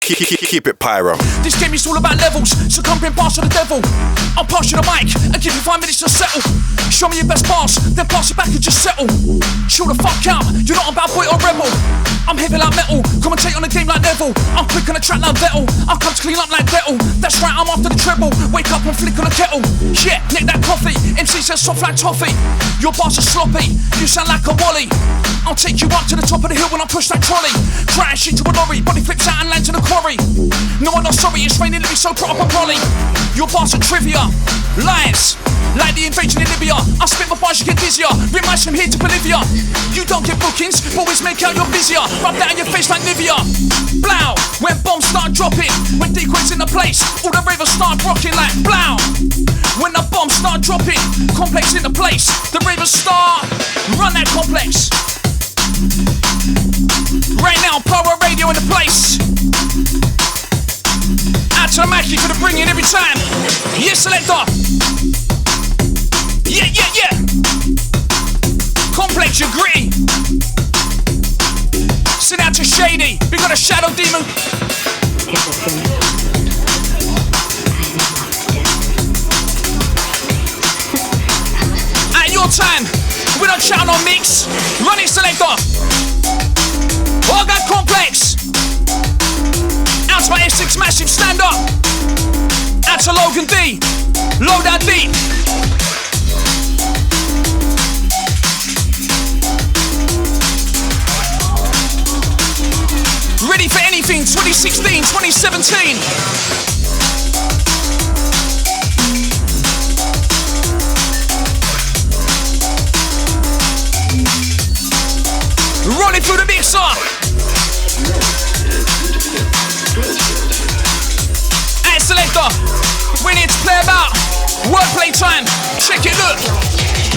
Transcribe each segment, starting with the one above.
Keep it pyro. This game is all about levels, so come bring pass to the devil. I'll pass you the mic and give you 5 minutes to settle. Show me your best pass, then pass it back and just settle. Chill the fuck out, you're not a bad boy or rebel. I'm heavy like metal, commentate on the game like Neville. I'm quick on the track like Vettel, I'll come to clean up like Vettel. That's right, I'm after the treble, wake up and flick on the kettle. Yeah, nick that coffee, MC says soft like toffee. Your bars are sloppy, you sound like a wally. I'll take you up to the top of the hill when I push that trolley. Crash into a lorry, body flips out and lands in the quarry. No, I'm not sorry, it's raining, let me so proper brolly. Your bars are trivia, lies, like the invasion in Libya. I spit my bars, you get dizzier, reminds from here to Bolivia. You don't get bookings, always make out you're busier. Rub that on your face like Nivea. Blow, when bombs start dropping, when Decoy's in the place, all the ravers start rocking like blow. When the bombs start dropping, Complex in the place, the ravers start, run that Complex. Right now, PyroRadio in the place. Out to the Macky for the bring in every time. Yes, selector. Yeah, yeah, yeah. Complex, you're gritty. Sit out to Shady. We got a shadow demon. At your time, we don't shout on mix. Run it, selector. All that Complex. Out to my S6 Massive, stand up. Out to Logan D. Load that deep. Ready for anything, 2016, 2017. Rolling through the mixer. Hey, selector, we need to play about wordplay time. Check it, look,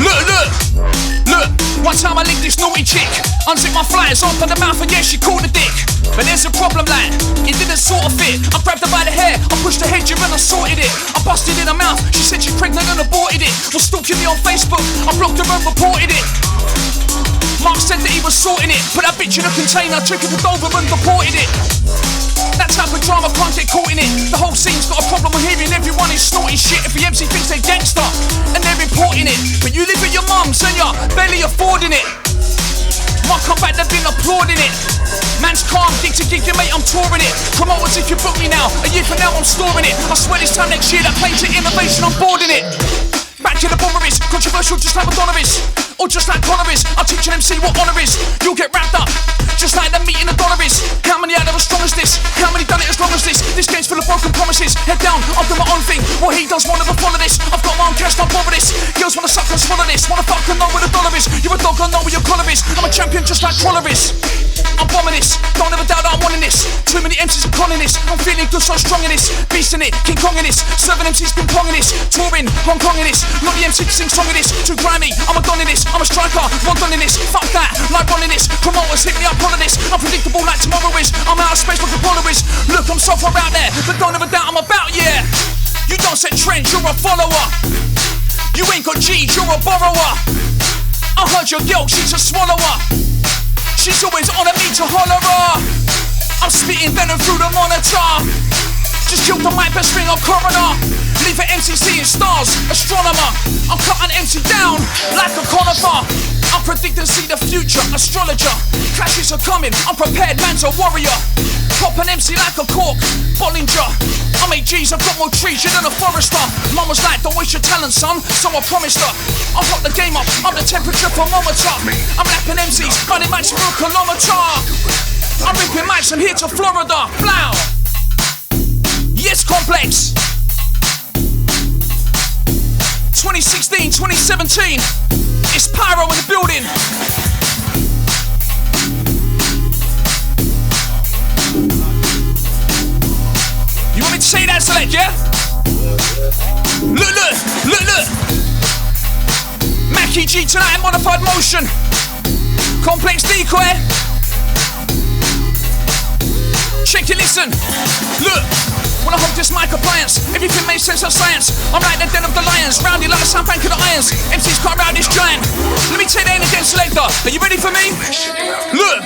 look, look, look. One time I linked this naughty chick, unzipped my flyers, opened the mouth and yeah, she called a dick. But there's a problem, lad, it didn't sort of fit. I grabbed her by the hair, I pushed her head, and I sorted it. I busted in her mouth, she said she's pregnant and aborted it. Was stalking me on Facebook, I blocked her and reported it. Mark said that he was sorting it, put that bitch in a container, took it to Dover and deported it. That type of drama can't get caught in it. The whole scene's got a problem with hearing everyone is snorting shit. If the MC thinks they're gangster and they're importing it, but you live with your mums and you're barely affording it. Might come back, they've been applauding it. Man's calm, gig to gig, mate, I'm touring it. Promoters, if you book me now, a year from now I'm storing it. I swear this time next year that plane's an innovation, I'm boarding it. Back to the bomber is, controversial just like Madonna is. Or just like Connor is, I'll teach an MC what honour is. You'll get wrapped up, just like the meat in the dollar is. How many out there as strong as this? How many done it as long as this? This game's full of broken promises. Head down, I'll do my own thing. What he does won't ever follow this. I've got my own cash, don't bother this. Girls wanna suck and swallow this. Wanna fuck and know where the dollar is. You're a dog, I know where your collar is. I'm a champion just like Crawler is. I'm bombing this, don't ever doubt that I'm wanting this. Too many MCs are conning this. I'm feeling good, so strong in this. Beasting it, King Kong in this. Serving MCs, been ponging this. Touring, Hong Kong in this. Not the MC to sing song in this. Too grimy, I'm a don in this. I'm a striker, one done in this. Fuck that, like running this. Promoters hit me up on this. Unpredictable like tomorrow is. I'm out of space like Apollo is. Look, I'm so far out there, but don't ever doubt I'm about, yeah. You don't set trends, you're a follower. You ain't got G's, you're a borrower. I heard your girl, she's a swallower. She's always on me to holler her. I'm spitting venom through the monitor. Just killed the mic, best ring of coroner. Leave an MC seeing stars, astronomer. I'm cutting MC down like a conifer. I'm predicting see the future, astrologer. Clashes are coming, I'm prepared, man's a warrior. Pop an MC like a cork, Bollinger. I make G's, I've got more trees than a forester. Mum was like, don't waste your talent, son, so I promised her. I've got the game up, I'm the temperature thermometer. I'm lapping MCs, running mics for a kilometer. I'm ripping mics from here to Florida, blow. Yes, Complex. 2016, 2017, it's Pyro in the building. You want me to say that, Select, yeah? Look, look, look, look. Macky Gee tonight in modified motion. Complex Decoy. Check it, listen. Look. When I hold this mic appliance, everything makes sense of science. I'm like the den of the lions, roundy like the soundbank of the irons. MC's cut around this giant. Let me take that in again, Selector. Are you ready for me? Look,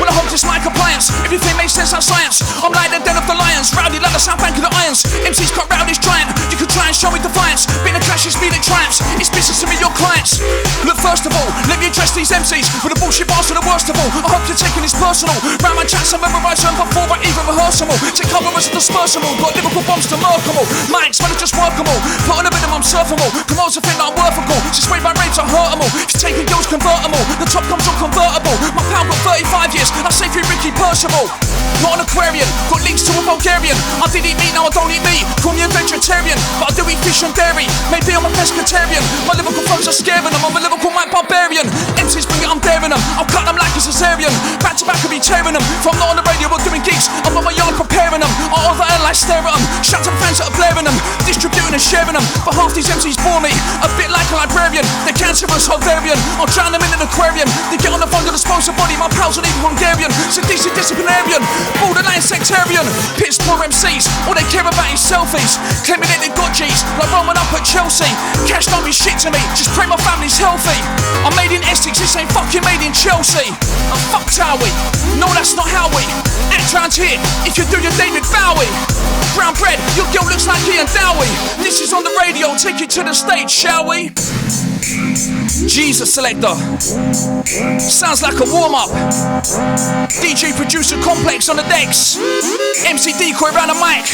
when I hold this mic appliance, everything makes sense of science. I'm like the den of these MCs with the bullshit bars for the worst of all. I hope you're taking this personal. Round my chats I memorise them before I even rehearse them all. Take cover as a dispersal. Got lyrical bombs to murk them all. Mics, man, just work them all. Put on a rhythm, I'm surfing all. Come on, to think that I'm worth a call. Just spray my raves, I hurt them all. If you're taking girls, convert them all. The top comes on convertible. My pal got 35 years. I say free Ricky Percival. Not an Aquarian, got links to a Bulgarian. I did eat meat, now I don't eat meat. Call me a vegetarian, but I do eat fish and dairy. Maybe I'm a pescatarian. My lyrical foes are scaring them. I'm a lyrical mic barbarian. MCs bring it, I'm daring them. I'll cut them like a cesarean. Back to back, I'll be tearing them. From not on the radio, we're doing gigs. I'm on my yard preparing them. I over and like stare at them. Shout to the fans that are blaring them. Distributing and sharing them. But half these MCs bore me. A bit like a librarian. They're cancerous Hungarian. I'll drown them in an aquarium. They get on the phone to dispose of body. My pals are even Hungarian. So decent disciplinarian. Borderline sectarian. Pits poor MCs. All they care about is selfies. Claiming that they got G's. Like rolling up at Chelsea. Cash don't mean shit to me. Just pray my family's healthy. I'm made in Essex. This ain't fucking made in Chelsea. I'm fucked how we. No, that's not how we act round here. If you do your David Bowie. Brown bread. Your girl looks like Ian Dowie. This is on the radio. Take it to the stage, shall we? Jesus selector. Sounds like a warm-up. DJ producer Complex on the decks. MC Decoy round the mic.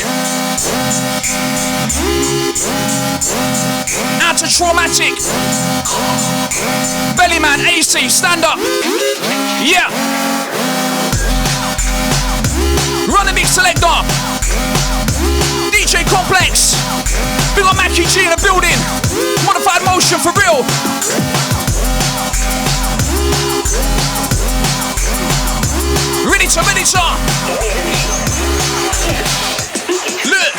Out to Traumatic. Bellyman AC, stand up. Yeah. Run the mix selector. DJ Complex. Big up Macky Gee in the building. Modified motion for real. Ready to. Look.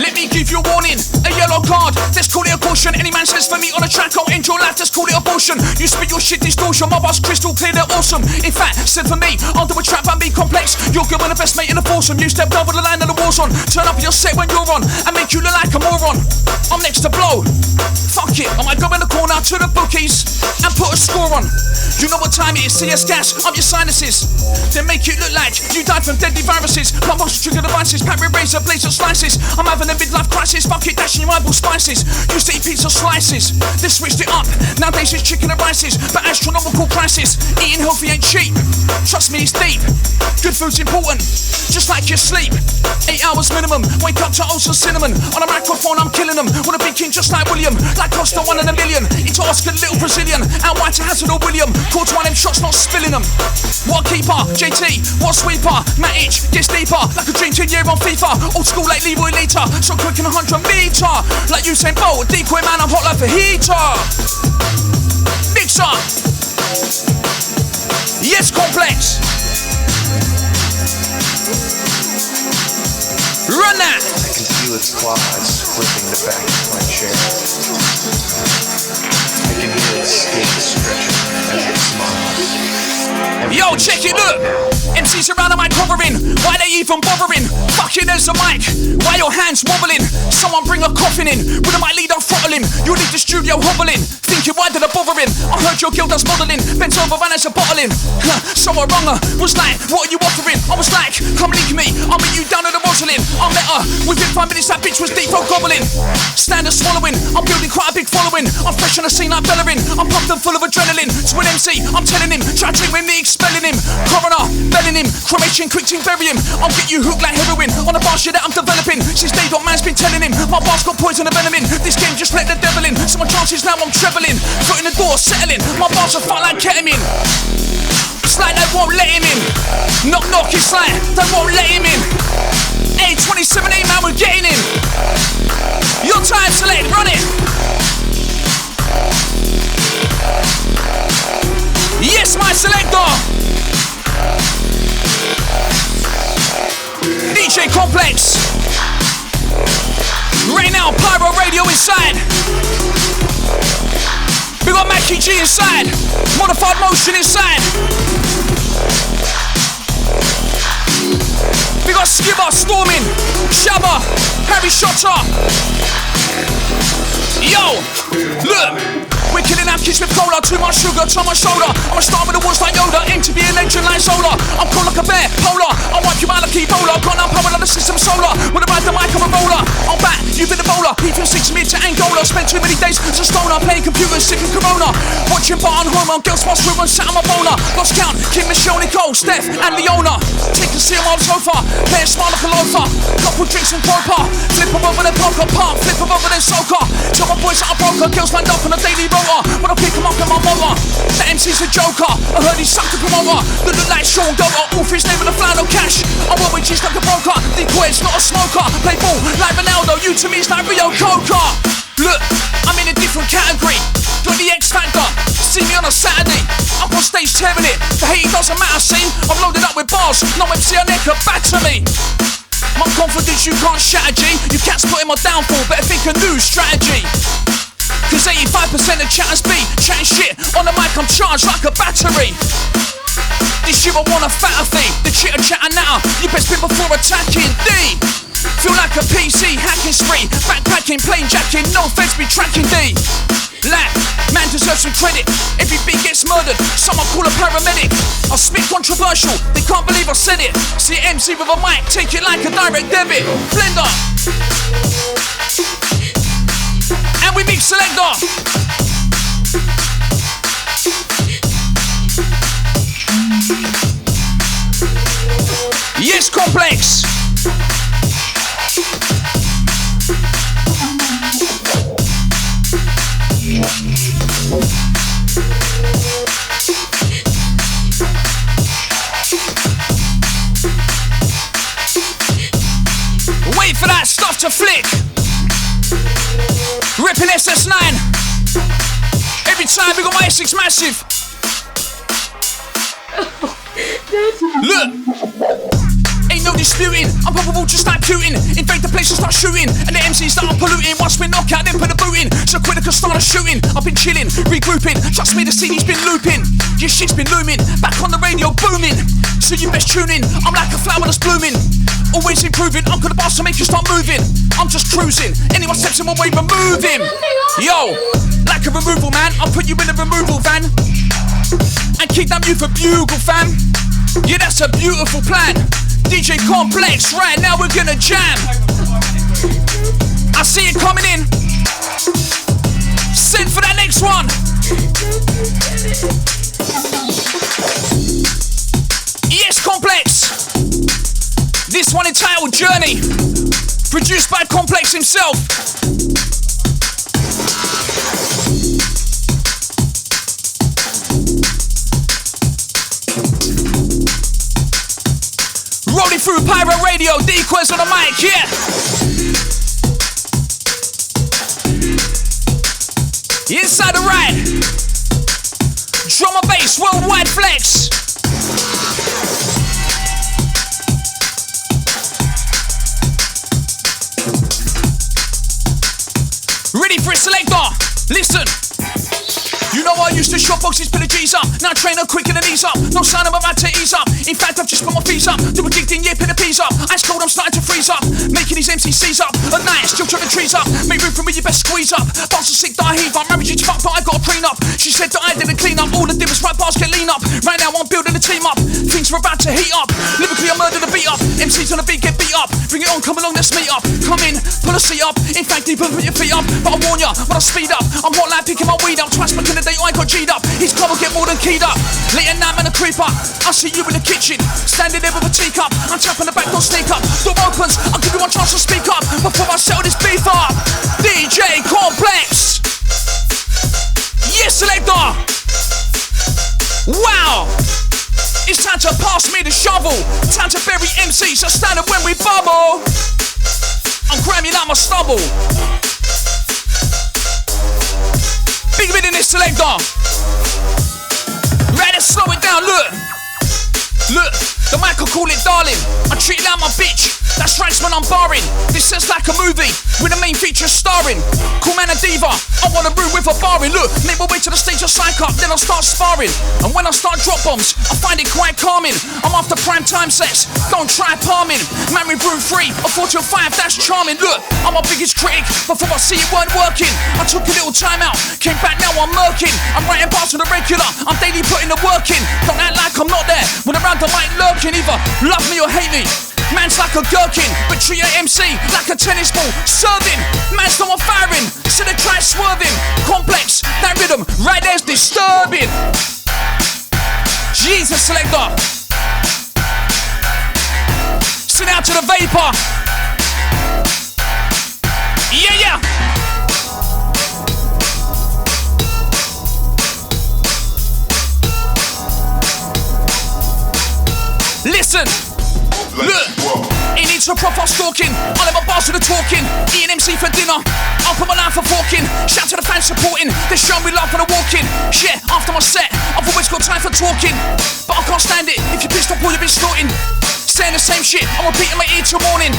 Let me give you a warning, a yellow card. Let's call it a caution. Any man says for me on a track, I'll end your life. Let's call it abortion. You spit your shit distortion. My bars crystal clear, they're awesome. In fact, said for me, I'll do a trap and be complex. You're good when the best mate in the foursome. You stepped over the line and the war's on. Turn up your set when you're on and make you look like a moron. I'm next to blow. Fuck it, I might go in the corner to the bookies and put a score on. You know what time it is, CS gas, I'm your sinuses. Then make it look like you died from deadly viruses. My most trigger devices, PyroRadio, blaze of slices. I'm having a midlife crisis, fuck it, dashing your eyeball spices. Used to eat pizza slices, they switched it up. Nowadays it's chicken and rices, but astronomical prices. Eating healthy ain't cheap, trust me it's deep. Good food's important, just like your sleep. 8 hours minimum, wake up to oats and cinnamon. On a microphone I'm killing them, wanna be king just like William. Like Costa 1 in a million, it's Oscar, little Brazilian. Out white to Hazard or William, caught one of them shots, not spilling them. What keeper, JT, what sweeper, Matic, gets deeper. Like a dream 10 year on FIFA, old school like Leroy Later. So quick in 100 meter, like Usain Bolt. Decoy man, I'm hot like a heater. Mixer. Yes, Complex. Run that. I can feel its claws gripping the back of my chair. I can hear its skin stretching as it smiles. Yo, check it, look. MCs around the mic hovering. Why they even bothering? Fucking there's a mic. Why your hands wobbling? Someone bring a coffin in. With a mic leader throttling. You leave the studio hobbling. Thinking why did I bother in? I heard your girl does modelling. Bent over and as a bottling. So I wrong her. Was like, what are you offering? I was like, come link me. I'll meet you down at the Rosalind. I met her. Within 5 minutes that bitch was deep throat gobbling. Standard swallowing. I'm building quite a big following. I'm fresh on the scene like Bellerin. I'm pumped and full of adrenaline. To an MC, I'm telling him. Try to drink with me, expelling him. Coroner, belling him. Cremation, quick team, bury him. I'll get you hooked like heroin. On the bar shit that I'm developing. Since day dot man's been telling him. My bar's got poison and venom in. This game just let the devil in. So my chances now I'm trebling. Foot in the door, settling. My bars are fat like ketamine. It's like they won't let him in. Knock knock, it's like they won't let him in. Hey, 2017 man, we're getting in. Your time, select, run it. Yes, my selector. DJ Complex. Right now, PyroRadio inside. We got Macky Gee inside. Modified motion inside. We got Skibber storming. Shabba, Harry Shotter. Yo, look. We're killing our kids with cola, too much sugar to my shoulder. I'ma start with the words like Yoda, aim to be a legend like Zola. I'm cool like a bear, polar. I'll wipe you out like Ebola. Got no power like the system solar. When I ride the mic, I'm a roller. I'm back, you've been a bowler. Even 6 mid to Angola. Spent too many days as a stoner, playing computers, sick of corona. Watching Barton Hormone, girls smart screw and sat on my boner. Lost count, Kim, Michelle, Nicole, Steph, and Leona. Take a seat on the sofa, play a smile like a loafer. Couple drinks and proper, flip them over the poker park, flip them over the soca. Tell my boys that I broke her, girls lined up on a daily rotor. When I pick them up in my motor, the MC's a joker. I heard he sucked a promoter, that look like Sean Gover. All for his name with a fly, no cash. I work with G's like a broker, Decoy, it's not a smoker. Play ball like Ronaldo, you to me is like Rio Coca. Look, I'm in a different category. Got the X Factor, see me on a Saturday. Up on stage tearing it, the hate doesn't matter, see. I'm loaded up with bars, no MC on there could batter me. My confidence you can't shatter, G. You can't spot in my downfall, better think a new strategy. Cause 85% of chatters be chatting shit. On the mic I'm charged like a battery. This year I want a fatter fee. The chitter chatter natter, you best spin before attacking D. Feel like a PC hacking spree. Backpacking, plain jacking, no feds be tracking D. Like, man deserves some credit. Every beat gets murdered, someone call a paramedic. I spit controversial, they can't believe I said it. See MC with a mic, take it like a direct debit. Blender. And we mix selector. Yes, Complex. Wait for that stuff to flick. Ripping SS9. Every time we got my S6 massive. Look. Ain't no disputing, I'm probable just like Putin. Invade the place and start shooting, and the MCs that are polluting. Once we knock out, then put the boot in. So quick I can start a shooting. I've been chilling, regrouping. Trust me, the CD's been looping. Your shit's been looming, back on the radio booming. So you best tune in, I'm like a flower that's blooming. Always improving, I'm gonna boss to make you start moving. I'm just cruising, anyone steps in my way, remove him. Yo, like a removal man, I'll put you in a removal van. And keep that you for bugle fam. Yeah, that's a beautiful plan. DJ Complex, right now we're gonna jam. I see it coming in. Send for that next one. Yes, Complex. This one entitled Journey. Produced by Complex himself. Rolling through PyroRadio, Decoys on the mic, yeah. Inside the ride. Drum and bass, worldwide flex. Ready for a selector? Listen. You know I used to shop boxes, put the G's up. Now train her quicker than ease up. No sign I'm about to ease up. In fact, I've just put my fees up. Do a gig then, yeah, put the peas up. Ice cold, I'm starting to freeze up. Making these MCCs up. At night, still trying to trees up. Make room for me, you best squeeze up. Bounce a sick, die heave up. Marriage is fucked, but I got a prenup. She said that I didn't clean up. All the difference, right bars get lean up. Right now, I'm building a team up. Things are about to heat up. Lyrically, I murder the beat up. MCs on the beat get beat up. Bring it on, come along, let's meet up. Come in, pull a seat up. In fact, even put your feet up. But I warn ya, when I speed up, I'm hot like picking my weed up. Twice back in the day, I got G'd up. His club will get more than keyed up. Late at night, man, a creep up. I see you in the kitchen, standing there with a teacup. I'm tapping the back door, sneak up. Door opens, I'll give you one chance to speak up before I settle this beef up. DJ Complex. Yes, selector. Wow. It's time to pass me the shovel. Time to bury MCs, so stand up when we bubble. I'm cramming out my stubble. Big bit in this selector. Right, let's slow it down, look. Look, the mic will call it darling. I treat it like my bitch. That strikes when I'm barring. This sounds like a movie with the main feature starring. Cool man a diva, I want a room with a barring. Look, make my way to the stage, I'll psych up, then I'll start sparring. And when I start drop bombs, I find it quite calming. I'm after prime time sets, don't try palming. Man with room 3, a 4 till 5, that's charming. Look, I'm my biggest critic, before I see it weren't working. I took a little time out, came back, now I'm murking. I'm writing bars on the regular, I'm daily putting the work in. Don't act like I'm not there, when around the mic lurking. Either love me or hate me. Man's like a gherkin, but treat your MC like a tennis ball. Serving, man's no one firing, so they try swerving. Complex, that rhythm right there's disturbing. Jesus selector. Send out to the vapor. Yeah, yeah. Listen, look, it needs a proper stalking. All of my bars with the talking, eating MC for dinner. I'll put my life for forking. Shout to the fans supporting, they show me love for the walking. Yeah, after my set, I've always got time for talking, but I can't stand it if you're pissed off or you've been snorting. Saying the same shit, I'm repeating my ear till morning.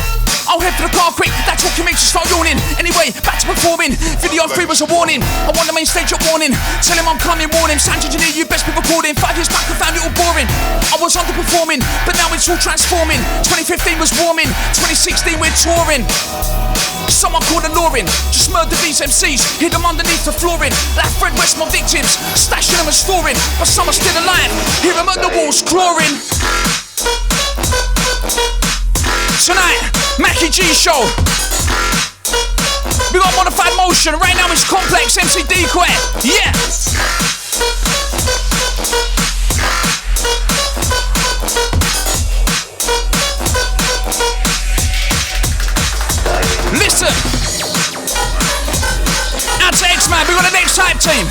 I'll head for the car quick, that talking makes you start yawning. Anyway, back to performing. Video 3 was a warning. I want the main stage up warning. Tell him I'm coming, warning. Sound engineer, you best be recording. 5 years back I found it all boring. I was underperforming, but now it's all transforming. 2015 was warming, 2016 we're touring. Someone called a Lauren, just murder these MCs, hid them underneath the flooring. Like Fred West, my victims, stashing them and storing. But some are still alive, hear them at the walls clawing. Tonight, Macky Gee show. We got Modified Motion, right now it's Complex MC Decoy. Yeah. Listen. Out to X-Man, we got the next hype team.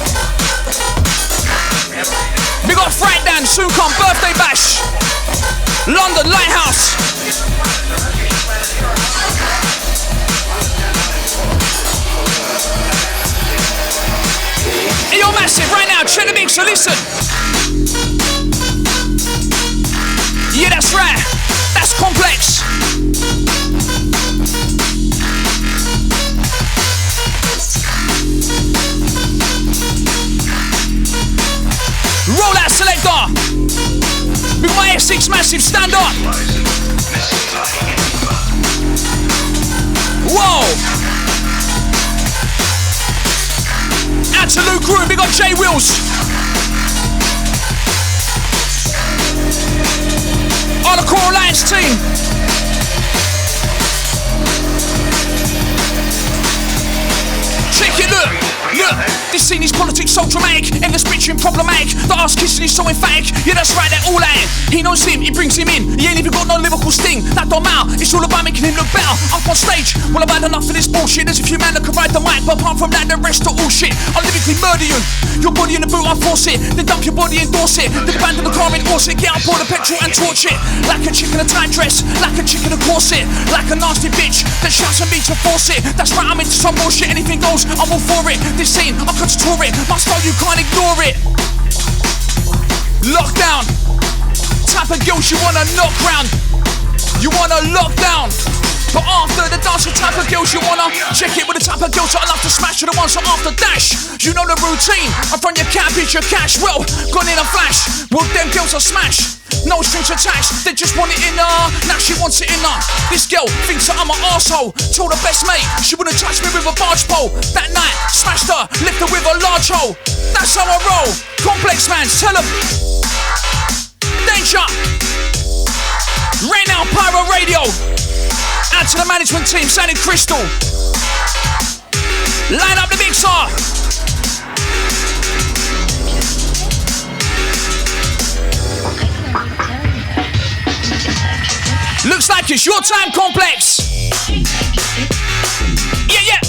We got Fright Dan, soon come, birthday bash. London Lighthouse. Hey, yo, massive, right now, check the mixer, listen. Yeah, that's right, that's Complex. Roll out selector. With my F6 massive, stand up. Whoa. Out to Luke Room, we got J Wills. All the Core Alliance team. Check it, look. Look, this scene is politics so dramatic, endless bitching problematic. The ass kissing is so emphatic. Yeah, that's right, they're all at it. He knows him, he brings him in. He ain't even got no lyrical sting. That don't matter, it's all about making him look better. Up on stage, well I've had enough of this bullshit. There's a few men that can ride the mic, but apart from that, the rest are all shit. I'll lyrically murder you. Your body in the boot, I force it. Then dump your body, endorse it. Then abandon the car, endorse it. Get up, pour the petrol and torch it. Like a chick in a tight dress, like a chick in a corset. Like a nasty bitch that shouts at me to force it. That's right, I'm into some bullshit. Anything goes, I'm all for it. This scene, I could tour it. My style, you can't ignore it. Lockdown. Type of girls you wanna knock round. You wanna lock down. But after the dance, the type of girls you wanna check it with the type of girls that I love to smash. To the ones that after dash. You know the routine. I front your cat, bitch, your cash. Well, gone in a flash. Well, them girls are smash. No strings attached, they just want it in her. Now she wants it in her. This girl thinks that I'm an arsehole. Told her best mate she wouldn't touch me with a barge pole. That night, smashed her, left her with a large hole. That's how I roll. Complex man, tell them. Danger. Right now, PyroRadio. Out to the management team, sounding crystal. Line up the mixer. Looks like it's your time, Complex. Yeah, yeah.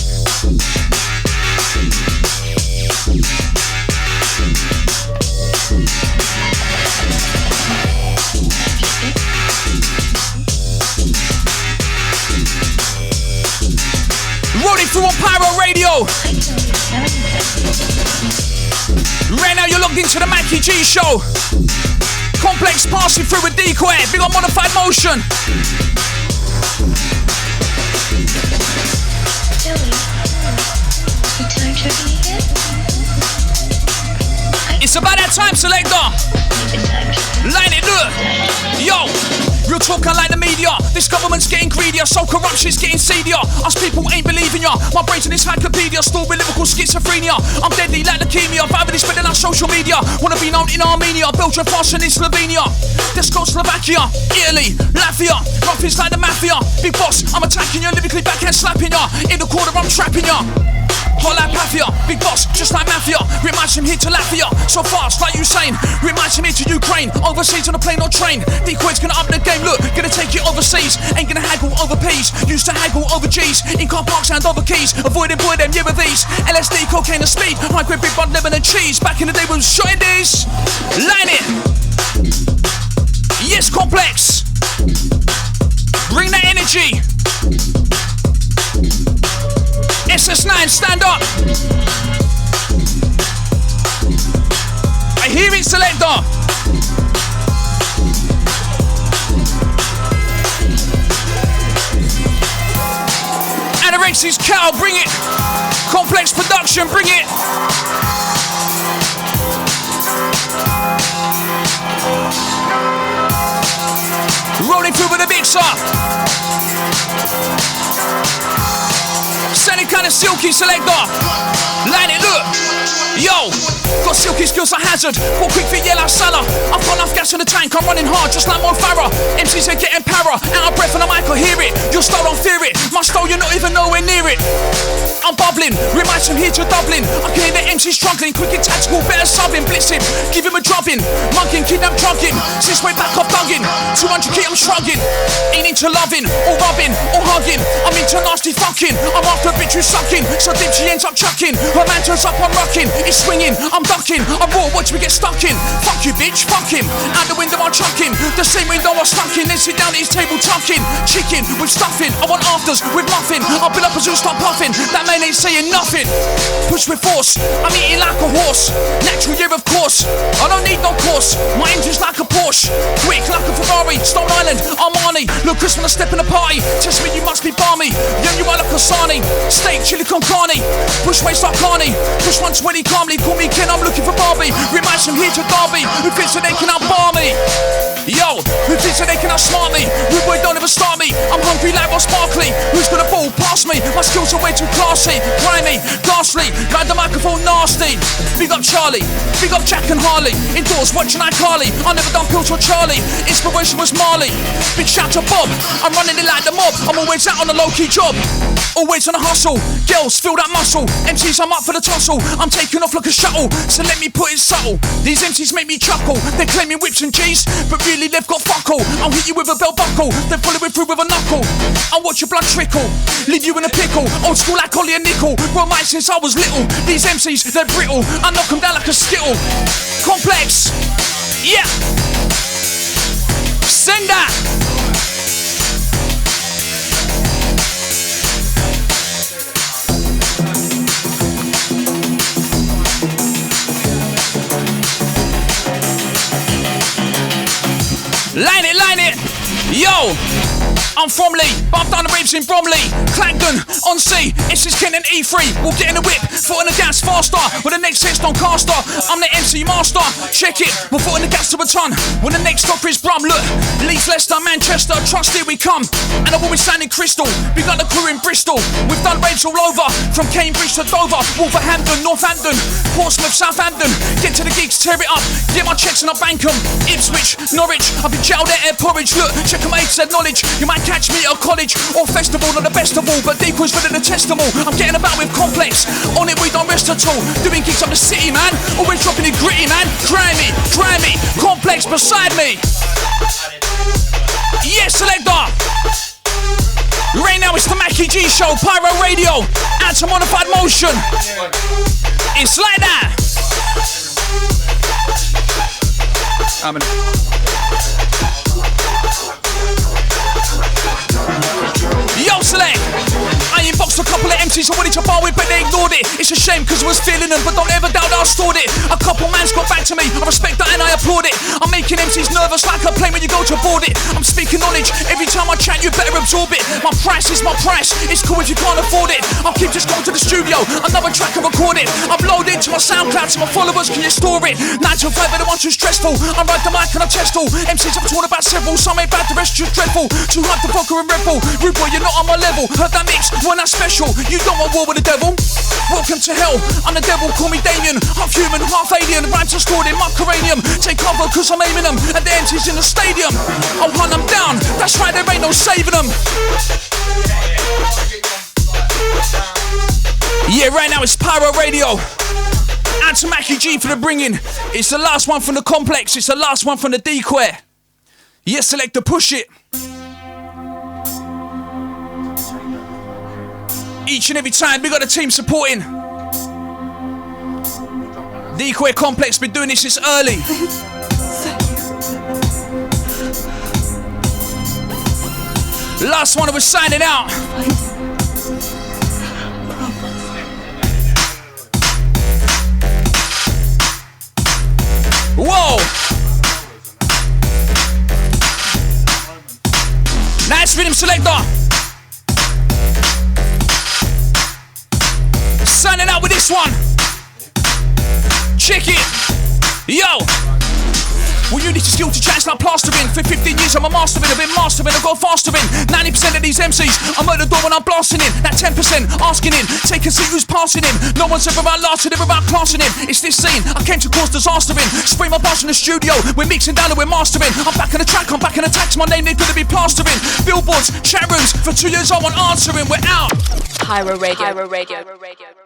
Rolling through on PyroRadio. Right now you're logged into the Macky Gee show. Complex passing through with Decoy. Big on Modified Motion. It's about that time, selector. Line it, look. Yo, real talk, I like the media. media. This government's getting greedier, so corruption's getting seedier. Us people ain't believing ya. My brain's in this encyclopedia, stored with lyrical schizophrenia. I'm deadly like leukemia, violently spreading on social media. Wanna be known in Armenia, Belgium, France and in Slovenia. Let's go Slovakia, Italy, Latvia. Ruffians like the mafia. Big boss, I'm attacking you, lyrically backhand slapping ya. In the corner, I'm trapping ya. Hot like mafia, big boss, just like mafia. Reminds him here to Latvia, so fast like Usain. Reminds him here to Ukraine, overseas on a plane or train. Decoy's gonna up the game, look, gonna take it overseas. Ain't gonna haggle over P's, used to haggle over G's. In car parks and over keys, avoiding boy them, yeah with these. LSD, cocaine and speed, high grade big bun, lemon and cheese. Back in the day we was shotting these. Line it. Yes, Complex. Bring that energy. SS9, stand up. I hear it, selector. Anorexi's cow, bring it. Complex production, bring it. Rolling through with a mixer. Sounding kinda silky, selector. Line it, look. Yo, got silky skills like Hazard. 4 quick feet, yeah like Salah. I've got enough gas in the tank, I'm running hard just like Mo Farah. MCs are getting para, out of breath on the mic, I hear it. Your style don't fear it, my style you're not even nowhere near it. I'm bubbling, reminds from here to Dublin. I can hear the MC struggling, quick and tactical, better subbing, blitzing. Give him a drubbing, mugging, kidnap, drugging. Since way back I'm bugging, 200 kit I'm shrugging. Ain't into loving, or rubbing, or hugging. I'm into nasty fucking, I'm after a bitch who's sucking. So deep she ends up chucking, her man turns up, I'm rocking. It's swinging, I'm ducking, I'm raw, watch me get stuck in. Fuck you bitch, fuck him, out the window I'm chucking. The same window I'm stuck in, then sit down at his table tucking. Chicken with stuffing, I want afters with muffin. I'll build up a zoo, start puffing, that man ain't saying nothing. Push with force, I'm eating like a horse. Natural year of course, I don't need no course. My engine's like a Porsche, quick like a Ferrari. Stone Island, Armani, look Chris when I step in the party. Test me, you must be balmy, yeah you are like a Sani. Steak, chili con carne, push waist like Carney. Push 120 calmly, call me Ken, I'm looking for Barbie. Reminds from here to Derby, who thinks that they can outbar me? Yo, who thinks that they can outsmart me? Rude boy don't ever start me, I'm hungry like Ross Barkley. Who's gonna ball past me? My skills are way too classy. Grimy, ghastly, ride the microphone nasty. Big up Charlie, big up Jack and Harley. Indoors watching iCarly, I never done pills for Charlie. Inspiration was Marley, big shout to Bob. I'm running it like the mob, I'm always out on a low-key job. Always on a hustle, girls feel that muscle. MCs I'm up for the tussle, I'm taking off like a shuttle. So let me put it subtle, these MCs make me chuckle. They're claiming whips and G's, but really they've got fuck all. I'll hit you with a belt buckle, then follow it through with a knuckle. I'll watch your blood trickle, leave you in a pickle. Old school like Ollie and Nickel, bro mine since I was little. These MCs, they're brittle, I knock them down like a skittle. Complex, yeah. Send that. Line it, yo! I'm from Lee, but I've done the raves in Bromley. Clangdon, on C, it's just Ken and E3. We'll get in the whip, foot in the gas faster. With the next hit on caster, I'm the MC master. Check it, we'll foot in the gas to a ton. When the next stop is Brum, look, Leeds, Leicester, Manchester, trust here we come. And I've always sounded crystal, we got the crew in Bristol. We've done raves all over, from Cambridge to Dover, Wolverhampton, Northampton, Portsmouth, Southampton. Get to the gigs, tear it up, get my checks and I bank them. Ipswich, Norwich, I've been jailed at Porridge. Look, check them out, said knowledge. You might catch me at a college or festival, not the best of all, but Decoy's ready to test them all. I'm getting about with Complex, on it we don't rest at all. Doing gigs up the city, man, always dropping it gritty, man. Grimy, Complex beside me. Yes, selector. Right now it's the Macky Gee show, PyroRadio, and some modified motion. It's like that. Yo, select. I inboxed a couple of MCs I wanted to bar with, but they ignored it. It's a shame cause I was feeling them, but don't ever doubt that I stored it. A couple mans got back to me, I respect that and I applaud it. I'm making MCs nervous like a plane when you go to board it. I'm speaking knowledge, every time I chat you better absorb it. My price is my price, it's cool if you can't afford it. I'll keep just going to the studio, another track and record it. Upload it to my SoundCloud, so my followers can you store it. 9 to 5 are the ones too stressful, I ride the mic and I test all. MCs I've taught about several, some ain't bad, the rest just dreadful. Too hyped to vodka and Red Bull, rude boy you're not on my level. Heard that mix, we're not special, you don't want war with the devil. Welcome to hell, I'm the devil, call me Damien. Half human, half alien, rhymes are stored in my cranium. Take cover cause I'm aiming them, and the MCs in the stadium. I'll hunt them down, that's right, there ain't no saving them. Yeah, right now it's PyroRadio. And to Macky Gee for the bringing. It's the last one from the Complex, it's the last one from the Decoy. Yes, selector, push it. Each and every time, we got a team supporting. Decoy Complex been doing this since early. Last one I was signing out. Whoa! Nice rhythm selector. Signing out with this one. Check it. Yo! Well, you need to skill to chance like plastering. For 15 years I'm a mastering, I've been mastering, I go fastering. 90% of these MCs, I'm at the door when I'm blasting in. That 10% asking in, take a seat who's passing him. No one's ever outlasted, ever outclassing him. It's this scene, I came to cause disaster in. Spray my bars in the studio, we're mixing down and we're mastering. I'm back on the track, I'm back in the tax, my name they're gonna be plastering. Billboards, chat rooms, for 2 years I want answering, we're out. PyroRadio.